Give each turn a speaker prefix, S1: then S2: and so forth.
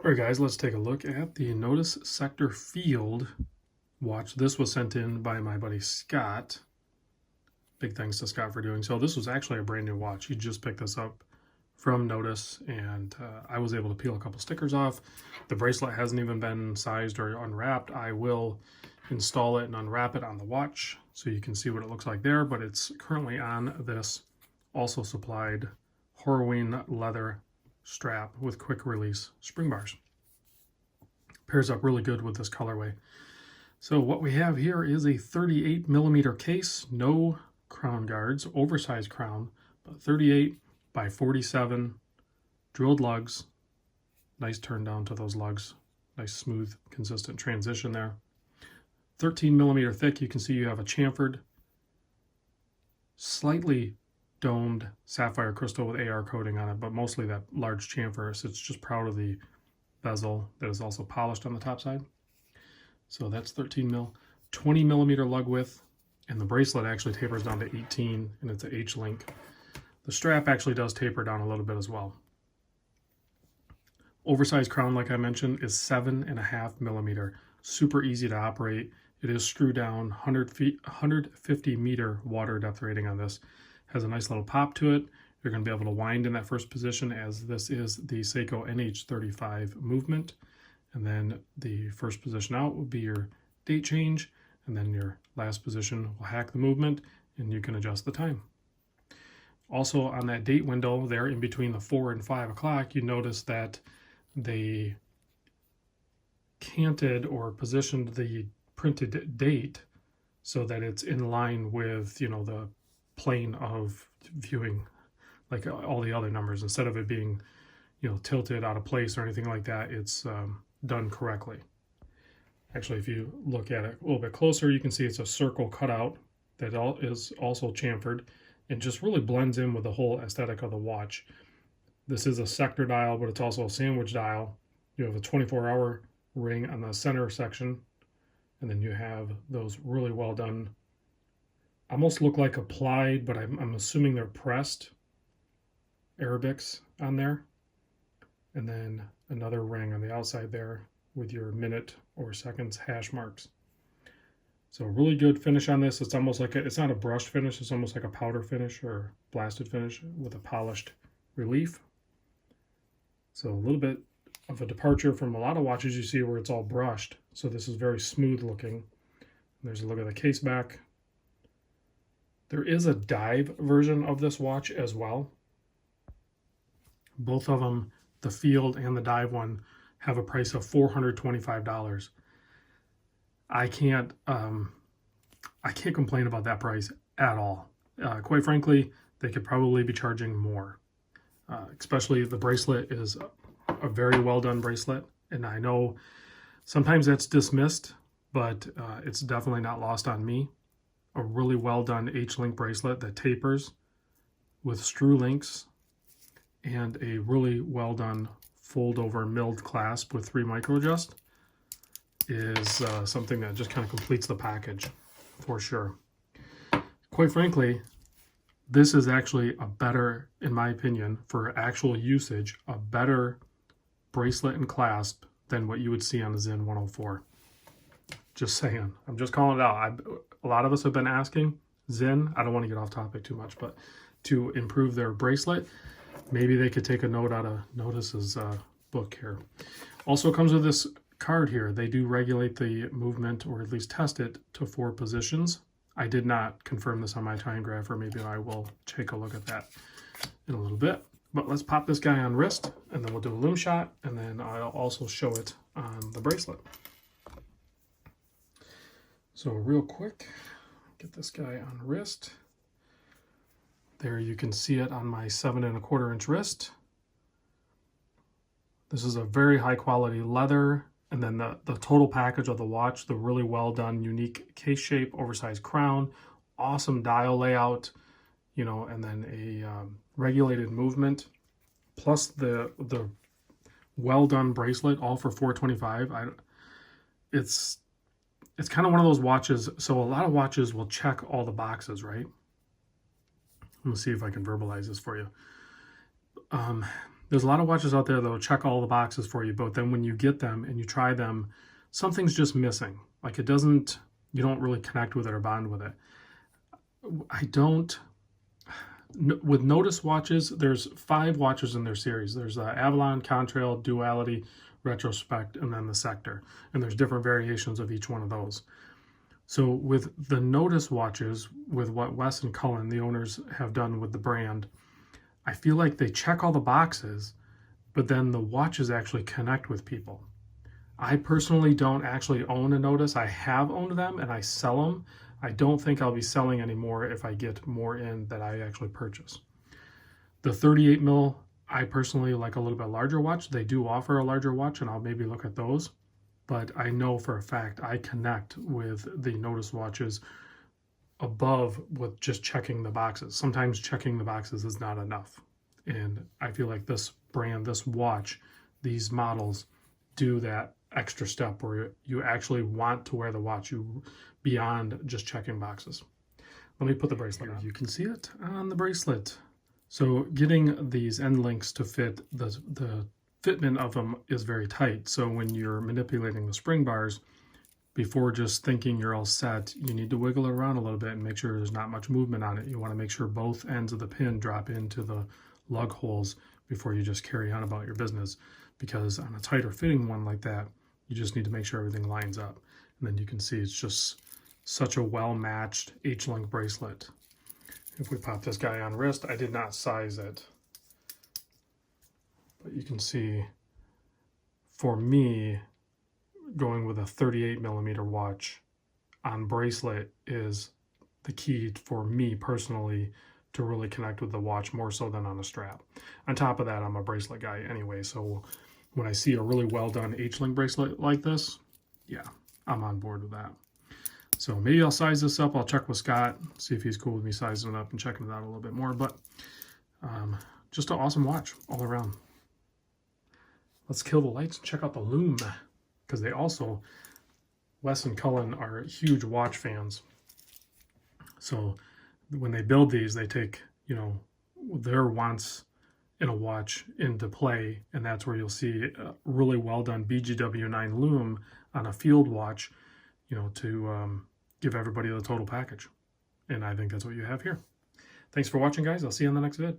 S1: All right, guys, let's take a look at the Nodus Sector Field watch. This was sent in by my buddy Scott. Big thanks to Scott for doing so. This was actually a brand new watch. He just picked this up from Nodus, and I was able to peel a couple stickers off. The bracelet hasn't even been sized or unwrapped. I will install it and unwrap it on the watch so you can see what it looks like there, but it's currently on this also supplied Horween leather strap with quick release spring bars. Pairs up really good with this colorway. So what we have here is a 38mm case, no crown guards, oversized crown, but 38 by 47 drilled lugs. Nice turn down to those lugs. Nice smooth consistent transition there. 13mm thick. You can see you have a chamfered, slightly domed sapphire crystal with AR coating on it, but mostly that large chamfer. So it's just proud of the bezel that is also polished on the top side. So that's 13mm, 20mm lug width, and the bracelet actually tapers down to 18, and it's an H-link. The strap actually does taper down a little bit as well. Oversized crown, like I mentioned, is 7.5mm. Super easy to operate. It is screw down, 150 meter water depth rating on this. Has a nice little pop to it. You're going to be able to wind in that first position, as this is the Seiko NH35 movement. And then the first position out will be your date change, and then your last position will hack the movement, and you can adjust the time. Also on that date window there in between the 4 and 5 o'clock, you notice that they canted or positioned the printed date so that it's in line with, you know, the plane of viewing, like all the other numbers. Instead of it being, you know, tilted out of place or anything like that, it's done correctly. Actually, if you look at it a little bit closer, you can see it's a circle cutout that is also chamfered and just really blends in with the whole aesthetic of the watch. This is a sector dial, but it's also a sandwich dial. You have a 24-hour ring on the center section, and then you have those really well done, almost look like applied, but I'm assuming they're pressed Arabics on there. And then another ring on the outside there with your minute or seconds hash marks. So really good finish on this. It's almost like it's not a brushed finish. It's almost like a powder finish or blasted finish with a polished relief. So a little bit of a departure from a lot of watches you see where it's all brushed. So this is very smooth looking. There's a look at the case back. There is a dive version of this watch as well. Both of them, the field and the dive one, have a price of $425. I can't complain about that price at all. Quite frankly, they could probably be charging more. Especially the bracelet is a very well done bracelet, and I know sometimes that's dismissed, but it's definitely not lost on me. A really well done H-link bracelet that tapers with screw links, and a really well done fold over milled clasp with 3 micro adjust is something that just kind of completes the package for sure. Quite frankly, this is actually a better, in my opinion, for actual usage, a better bracelet and clasp than what you would see on the Zen 104. Just saying. I'm just calling it out. A lot of us have been asking Zen, I don't want to get off topic too much, but to improve their bracelet, maybe they could take a note out of Nodus's book here. Also comes with this card here. They do regulate the movement, or at least test it, to 4 positions. I did not confirm this on my time graph, or maybe I will take a look at that in a little bit. But let's pop this guy on wrist, and then we'll do a lume shot, and then I'll also show it on the bracelet. So real quick, get this guy on wrist. There you can see it on my 7¼ inch wrist. This is a very high quality leather, and then the total package of the watch, the really well done, unique case shape, oversized crown, awesome dial layout, you know, and then a regulated movement, plus the well done bracelet, all for $425. It's kind of one of those watches. So a lot of watches will check all the boxes, right? Let me see if I can verbalize this for you. There's a lot of watches out there that'll check all the boxes for you, but then when you get them and you try them, something's just missing. Like it doesn't, you don't really connect with it or bond with it. With Nodus watches, there's 5 watches in their series. There's the Avalon, Contrail, Duality, Retrospect, and then the Sector. And there's different variations of each one of those. So with the Nodus watches, with what Wes and Cullen, the owners, have done with the brand, I feel like they check all the boxes, but then the watches actually connect with people. I personally don't actually own a Nodus. I have owned them and I sell them. I don't think I'll be selling anymore if I get more in that I actually purchase. The 38 mil, I personally like a little bit larger watch. They do offer a larger watch and I'll maybe look at those. But I know for a fact I connect with the Nodus watches above with just checking the boxes. Sometimes checking the boxes is not enough. And I feel like this brand, this watch, these models do that extra step where you actually want to wear the watch beyond just checking boxes. Let me put the bracelet on. You can see it on the bracelet. So getting these end links to fit, the fitment of them is very tight. So when you're manipulating the spring bars, before just thinking you're all set, you need to wiggle it around a little bit and make sure there's not much movement on it. You want to make sure both ends of the pin drop into the lug holes before you just carry on about your business. Because on a tighter fitting one like that, you just need to make sure everything lines up. And then you can see it's just such a well-matched H-link bracelet. If we pop this guy on wrist, I did not size it. But you can see, for me, going with a 38 millimeter watch on bracelet is the key for me personally to really connect with the watch more so than on a strap. On top of that, I'm a bracelet guy anyway, so when I see a really well done H-link bracelet like this, yeah, I'm on board with that. So maybe I'll size this up. I'll check with Scott, see if he's cool with me sizing it up and checking it out a little bit more. But just an awesome watch all around. Let's kill the lights and check out the Lume, because they also, Wes and Cullen are huge watch fans. So when they build these, they take, you know, their wants in a watch into play, and that's where you'll see a really well done BGW9 Lume on a field watch, you know, to give everybody the total package. And I think that's what you have here. Thanks for watching, guys. I'll see you on the next vid.